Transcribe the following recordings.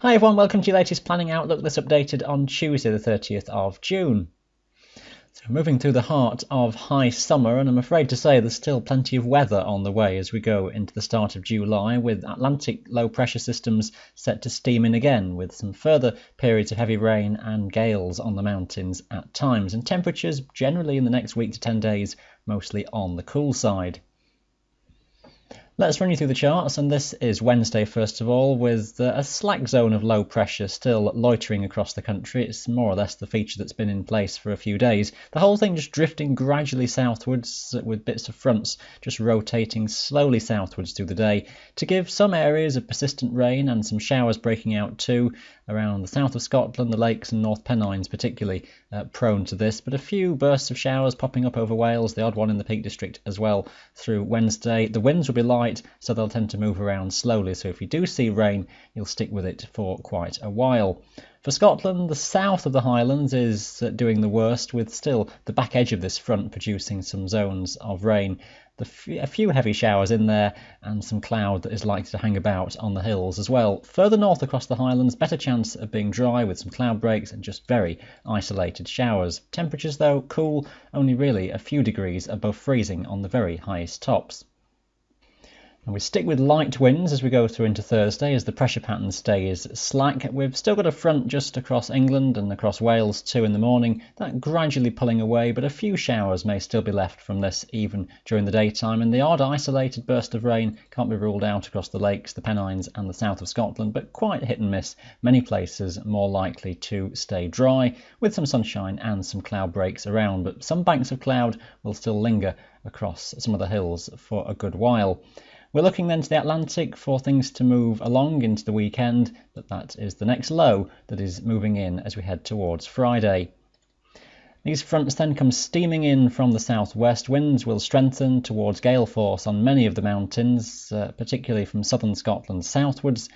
Hi everyone, welcome to your latest planning outlook that's updated on Tuesday the 30th of June. So moving through the heart of high summer, and I'm afraid to say there's still plenty of weather on the way as we go into the start of July, with Atlantic low pressure systems set to steam in again, with some further periods of heavy rain and gales on the mountains at times, and temperatures generally in the next week to 10 days mostly on the cool side. Let's run you through the charts, and this is Wednesday first of all, with a slack zone of low pressure still loitering across the country. It's more or less the feature that's been in place for a few days. The whole thing just drifting gradually southwards, with bits of fronts just rotating slowly southwards through the day to give some areas of persistent rain and some showers breaking out too, around the south of Scotland, the Lakes and North Pennines particularly prone to this, but a few bursts of showers popping up over Wales, the odd one in the Peak District as well through Wednesday. The winds will be light, so they'll tend to move around slowly, so if you do see rain, you'll stick with it for quite a while. For Scotland, the south of the Highlands is doing the worst, with still the back edge of this front producing some zones of rain. A few heavy showers in there and some cloud that is likely to hang about on the hills as well. Further north across the Highlands, better chance of being dry with some cloud breaks and just very isolated showers. Temperatures though cool, only really a few degrees above freezing on the very highest tops. And we stick with light winds as we go through into Thursday as the pressure pattern stays slack. We've still got a front just across England and across Wales too in the morning, that gradually pulling away, but a few showers may still be left from this even during the daytime, and the odd isolated burst of rain can't be ruled out across the Lakes, the Pennines and the south of Scotland, but quite hit and miss. Many places more likely to stay dry with some sunshine and some cloud breaks around, but some banks of cloud will still linger across some of the hills for a good while. We're looking then to the Atlantic for things to move along into the weekend, but that is the next low that is moving in as we head towards Friday. These fronts then come steaming in from the southwest. Winds will strengthen towards gale force on many of the mountains, particularly from southern Scotland southwards.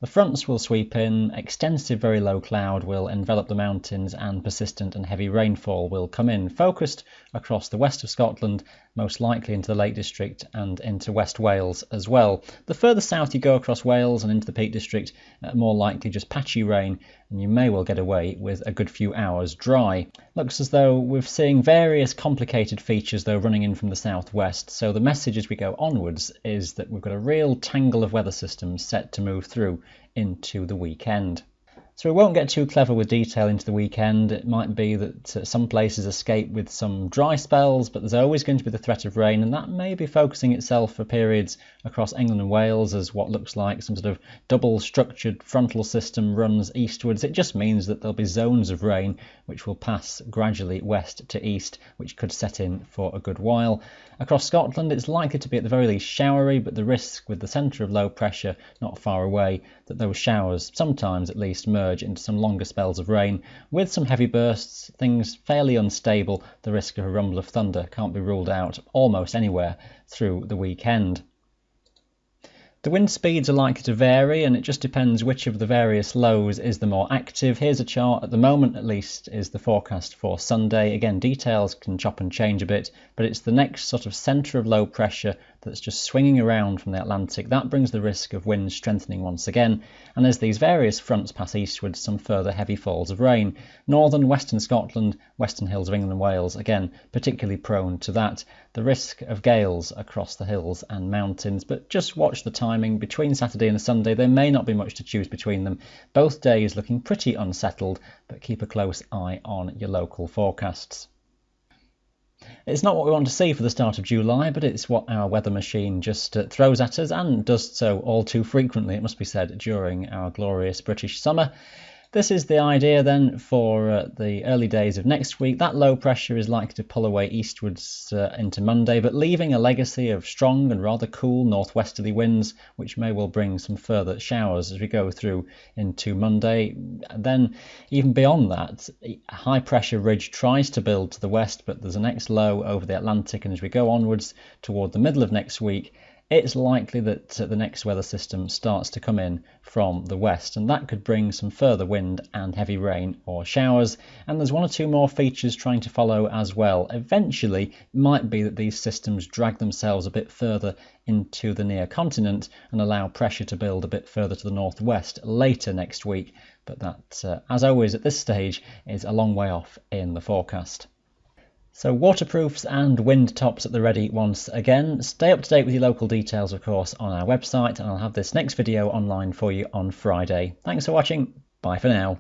The fronts will sweep in, extensive very low cloud will envelop the mountains, and persistent and heavy rainfall will come in, focused across the west of Scotland, most likely into the Lake District and into West Wales as well. The further south you go across Wales and into the Peak District, more likely just patchy rain, and you may well get away with a good few hours dry. Looks as though we're seeing various complicated features though running in from the southwest, so the message as we go onwards is that we've got a real tangle of weather systems set to move through into the weekend. So we won't get too clever with detail into the weekend. It might be that some places escape with some dry spells, but there's always going to be the threat of rain, and that may be focusing itself for periods across England and Wales as what looks like some sort of double structured frontal system runs eastwards. It just means that there'll be zones of rain which will pass gradually west to east, which could set in for a good while. Across Scotland, it's likely to be at the very least showery, but the risk with the centre of low pressure not far away that those showers sometimes at least merge into some longer spells of rain with some heavy bursts, things fairly unstable. The risk of a rumble of thunder can't be ruled out almost anywhere through the weekend. The wind speeds are likely to vary, and it just depends which of the various lows is the more active. Here's a chart, at the moment at least, is the forecast for Sunday. Again, details can chop and change a bit, but it's the next sort of centre of low pressure that's just swinging around from the Atlantic. That brings the risk of winds strengthening once again, and as these various fronts pass eastwards, some further heavy falls of rain. Northern, western Scotland, western hills of England and Wales, again, particularly prone to that. The risk of gales across the hills and mountains, but just watch the timing between Saturday and Sunday. There may not be much to choose between them. Both days looking pretty unsettled, but keep a close eye on your local forecasts. It's not what we want to see for the start of July, but it's what our weather machine just throws at us, and does so all too frequently, it must be said, during our glorious British summer. This is the idea then for the early days of next week. That low pressure is likely to pull away eastwards into Monday, but leaving a legacy of strong and rather cool northwesterly winds, which may well bring some further showers as we go through into Monday. Then even beyond that, a high pressure ridge tries to build to the west, but there's a next low over the Atlantic, and as we go onwards toward the middle of next week, it's likely that the next weather system starts to come in from the west, and that could bring some further wind and heavy rain or showers. And there's one or two more features trying to follow as well. Eventually, it might be that these systems drag themselves a bit further into the near continent and allow pressure to build a bit further to the northwest later next week. But that, as always at this stage, is a long way off in the forecast. So waterproofs and wind tops at the ready once again. Stay up to date with your local details, of course, on our website, and I'll have this next video online for you on Friday. Thanks for watching. Bye for now.